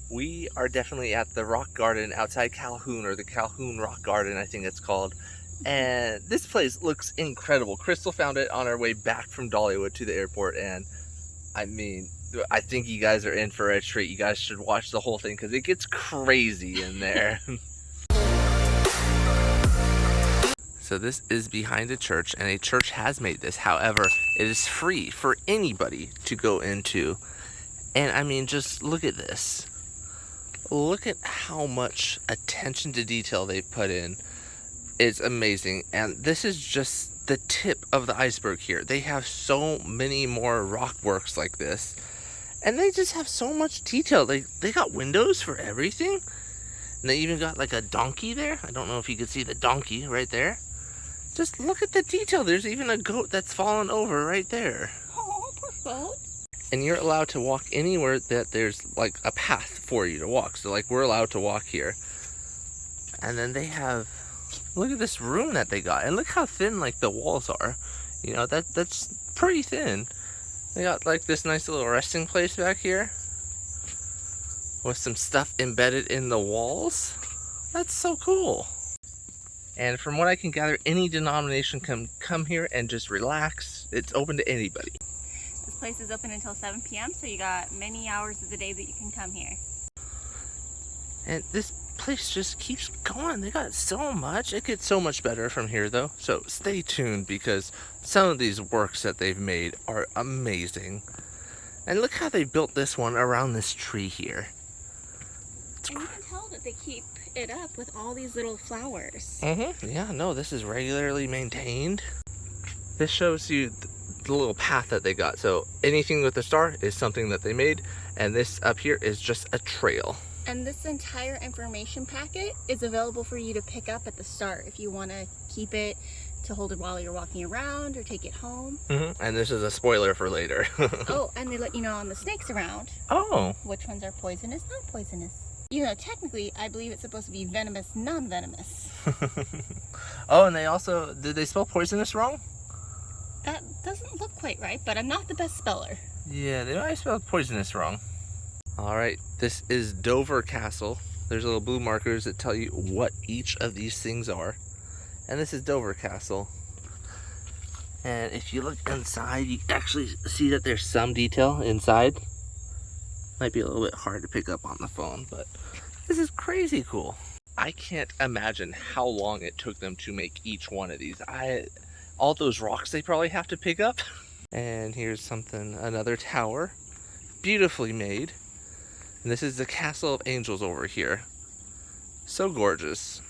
We are definitely at the rock garden outside Calhoun, or the Calhoun Rock Garden, I think it's called. And this place looks incredible. Crystal found it on our way back from Dollywood to the airport, and I mean, I think you guys are in for a treat. You guys should watch the whole thing because it gets crazy in there. So this is behind a church, and a church has made this. However, it is free for anybody to go into. And I mean, just look at this. Look at how much attention to detail they've put in. It's amazing. And this is just the tip of the iceberg here. They have so many more rock works like this. And they just have so much detail. They got windows for everything. And they even got like a donkey there. I don't know if you can see the donkey right there. Just look at the detail. There's even a goat that's fallen over right there. Oh, poor goat. And you're allowed to walk anywhere that there's like a path for you to walk. So like we're allowed to walk here. And then they have, look at this room that they got. And look how thin like the walls are. You know, that's pretty thin. They got like this nice little resting place back here with some stuff embedded in the walls. That's so cool. And from what I can gather, any denomination can come here and just relax. It's open to anybody. This place is open until 7 p.m. so you got many hours of the day that you can come here. And this place just keeps going. They got so much. It gets so much better from here though. So stay tuned because some of these works that they've made are amazing. And look how they built this one around this tree here. And you can tell that they keep it up with all these little flowers. Yeah, no, this is regularly maintained. This shows you the little path that they got. So anything with the star is something that they made, and this up here is just a trail. And this entire information packet is available for you to pick up at the start if you want to keep it to hold it while you're walking around or take it home. And this is a spoiler for later. Oh, and they let you know on the snakes around. Oh. Which ones are poisonous, not poisonous. You know, technically, I believe it's supposed to be venomous, non-venomous. Oh, and they also, did they spell poisonous wrong? That doesn't look quite right, but I'm not the best speller. Yeah, they might have spelled poisonous wrong. All right, this is Dover Castle. There's little blue markers that tell you what each of these things are. And this is Dover Castle. And if you look inside, you actually see that there's some detail inside. Might be a little bit hard to pick up on the phone, but this is crazy cool. I can't imagine how long it took them to make each one of these. All those rocks they probably have to pick up. And here's something, another tower, beautifully made. And this is the Castle of Angels over here. So gorgeous.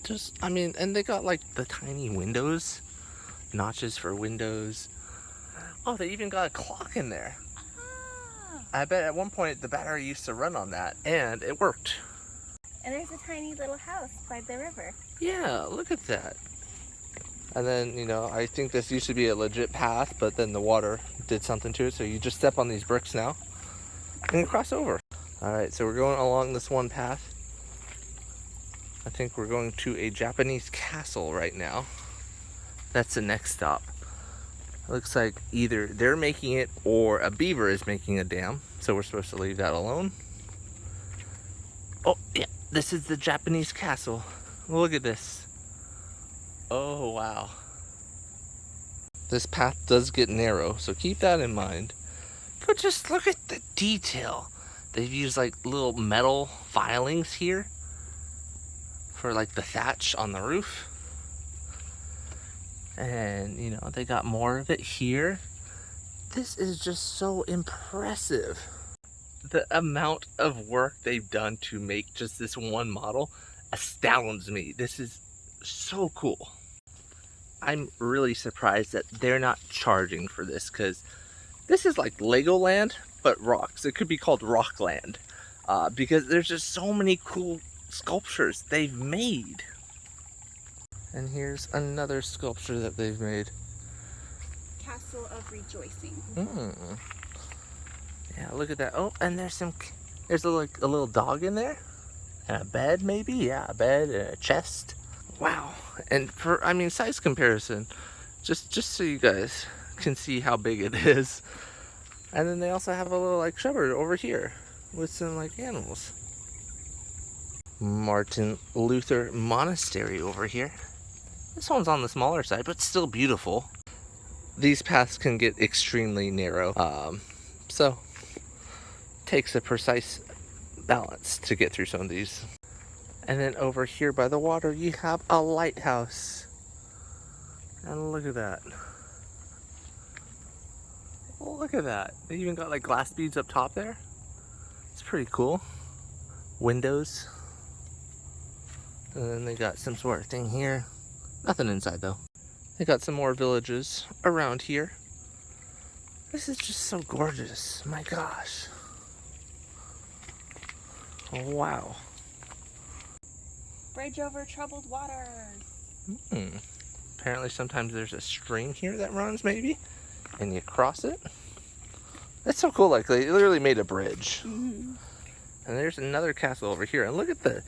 Just, I mean, and they got like the tiny windows, notches for windows. Oh, they even got a clock in there. I bet at one point the battery used to run on that, and it worked. And there's a tiny little house by the river. Yeah, look at that. And then, you know, I think this used to be a legit path, but then the water did something to it, so you just step on these bricks now and you cross over. Alright, so we're going along this one path. I think we're going to a Japanese castle right now. That's the next stop. It looks like either they're making it or a beaver is making a dam. So we're supposed to leave that alone. Oh, yeah. This is the Japanese castle. Look at this. Oh, wow. This path does get narrow, so keep that in mind. But just look at the detail. They've used like little metal filings here for like the thatch on the roof. And, you know, they got more of it here. This is just so impressive. The amount of work they've done to make just this one model astounds me. This is so cool. I'm really surprised that they're not charging for this, because this is like Legoland, but rocks. It could be called Rockland, because there's just so many cool sculptures they've made. And here's another sculpture that they've made. Castle of Rejoicing. Yeah, look at that. Oh, and there's a little dog in there. And a bed maybe? Yeah, a bed and a chest. Wow. And for, I mean, size comparison, just so you guys can see how big it is. And then they also have a little like shepherd over here. with some like animals. Martin Luther Monastery over here. This one's on the smaller side, but still beautiful. These paths can get extremely narrow, so takes a precise balance to get through some of these. And then over here by the water, you have a lighthouse. And look at that. Look at that. They even got like glass beads up top there. It's pretty cool. Windows. And then they got some sort of thing here. Nothing inside though. They got some more villages around here. This is just so gorgeous. My gosh. Wow. Bridge over troubled waters. Apparently sometimes there's a stream here that runs maybe, and you cross it. That's so cool, like they literally made a bridge. And there's another castle over here, and look at the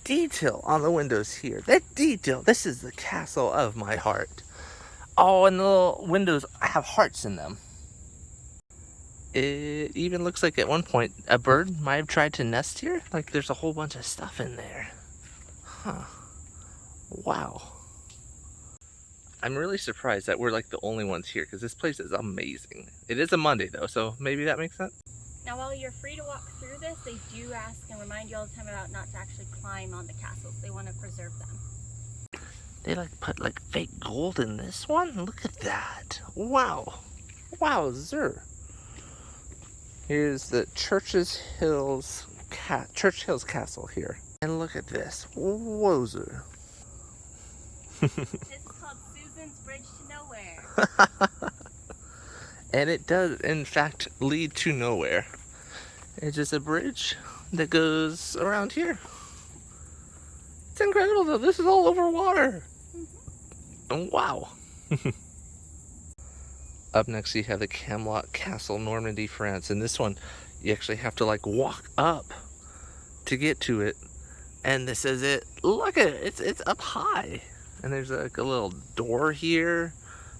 detail on the windows here. That detail, this is the castle of my heart. Oh, and the little windows have hearts in them. It even looks like at one point a bird might have tried to nest here. Like there's a whole bunch of stuff in there. Huh. Wow. I'm really surprised that we're like the only ones here because this place is amazing. It is a Monday though, so maybe that makes sense. Now while you're free to walk through this, they do ask and remind you all the time about not to actually climb on the castles. They want to preserve them. They like put like fake gold in this one? Look at that. Wow. Wowzer. Here's the Church Hills Castle here. And look at this. Wowzer. This is called Susan's Bridge to Nowhere. And it does, in fact, lead to nowhere. It's just a bridge that goes around here. It's incredible, though. This is all over water. Wow. Up next, you have the Camelot Castle, Normandy, France. And this one, you actually have to, like, walk up to get to it. And this is it. Look at it. It's up high. And there's, like, a little door here.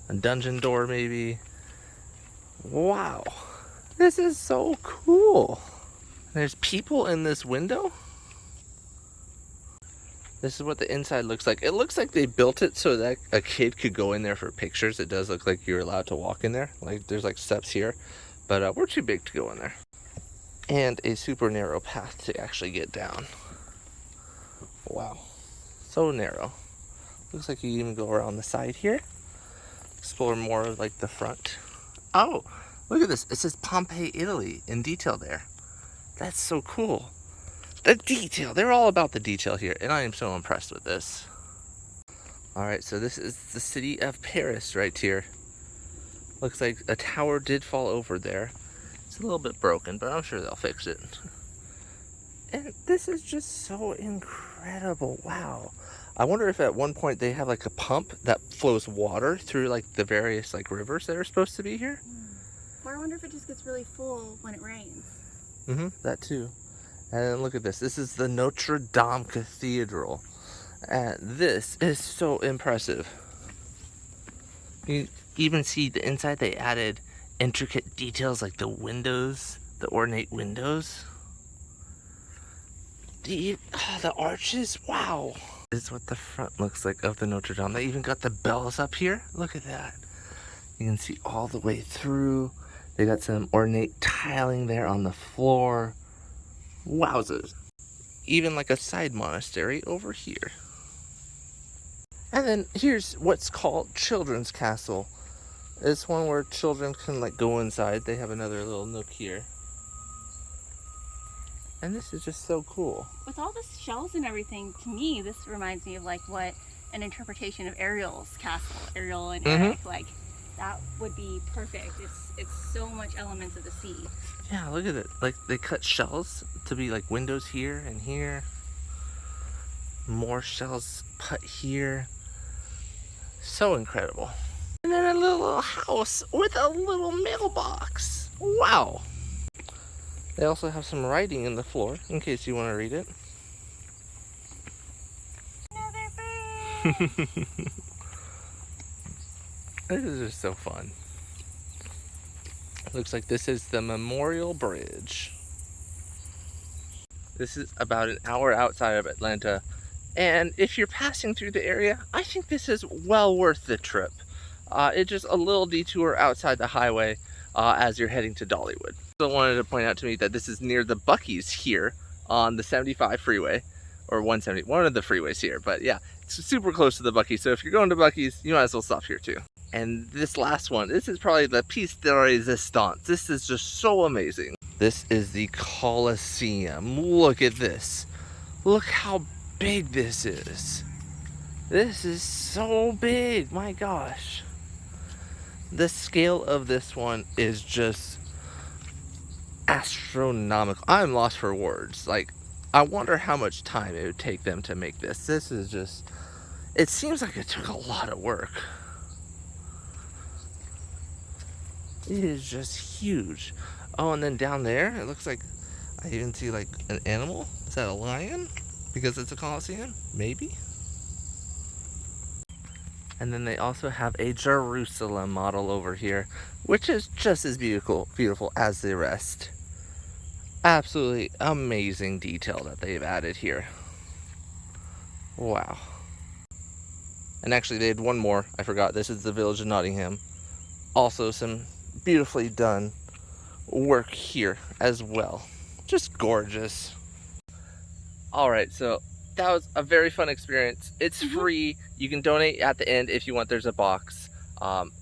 A dungeon door, maybe. Wow, this is so cool. There's people in this window. This is what the inside looks like. It looks like they built it so that a kid could go in there for pictures. It does look like you're allowed to walk in there. Like there's like steps here, but we're too big to go in there. And a super narrow path to actually get down. Wow, so narrow. Looks like you even go around the side here. Explore more of like the front. Oh, look at this. It says Pompeii, Italy in detail there. That's so cool. The detail. They're all about the detail here, and I am so impressed with this. All right, so this is the city of Paris right here. Looks like a tower did fall over there. It's a little bit broken, but I'm sure they'll fix it. And this is just so incredible. Wow. I wonder if at one point they have like a pump that flows water through like the various like rivers that are supposed to be here. Or I wonder if it just gets really full when it rains. That too. And then look at this. This is the Notre Dame Cathedral. And this is so impressive. You even see the inside they added intricate details like the windows, the ornate windows. The arches, wow. This is what the front looks like of the Notre Dame. They even got the bells up here. Look at that. You can see all the way through. They got some ornate tiling there on the floor. Wowzers. Even like a side monastery over here. And then here's what's called Children's Castle. It's one where children can like go inside. They have another little nook here. And this is just so cool. With all the shells and everything, to me, this reminds me of like what an interpretation of Ariel's castle, Ariel and Eric, like that would be perfect. It's so much elements of the sea. Yeah, look at it. Like they cut shells to be like windows here and here. More shells put here. So incredible. And then a little house with a little mailbox. Wow. They also have some writing in the floor in case you want to read it. This is just so fun. Looks like this is the Memorial Bridge. This is about an hour outside of Atlanta. And if you're passing through the area, I think this is well worth the trip. It's just a little detour outside the highway as you're heading to Dollywood. So I wanted to point out to me that this is near the Buc-ee's here on the 75 freeway, or 170, one of the freeways here. But yeah, it's super close to the Buc-ee's. So if you're going to Buc-ee's, you might as well stop here too. And this last one, this is probably the piece de resistance. This is just so amazing. This is the Coliseum. Look at this. Look how big this is. This is so big, my gosh. The scale of this one is just astronomical. I'm lost for words. Like, I wonder how much time it would take them to make this. This is just, it seems like it took a lot of work. It is just huge. Oh, and then down there, it looks like I even see like an animal. Is that a lion? Because it's a Coliseum? Maybe? And then they also have a Jerusalem model over here, which is just as beautiful as the rest. Absolutely amazing detail that they've added here. Wow. And actually they had one more, I forgot. This is the Village of Nottingham. Also some beautifully done work here as well. Just gorgeous. Alright, so that was a very fun experience. It's free. You can donate at the end if you want. There's a box.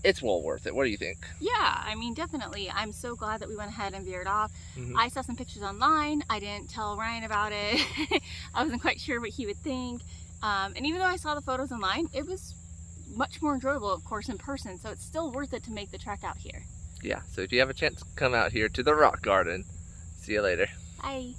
It's well worth it. What do you think? Yeah, I mean, definitely. I'm so glad that we went ahead and veered off. I saw some pictures online. I didn't tell Ryan about it. I wasn't quite sure what he would think. And even though I saw the photos online, it was much more enjoyable, of course, in person. So it's still worth it to make the trek out here. Yeah, so if you have a chance, come out here to the Rock Garden. See you later. Bye.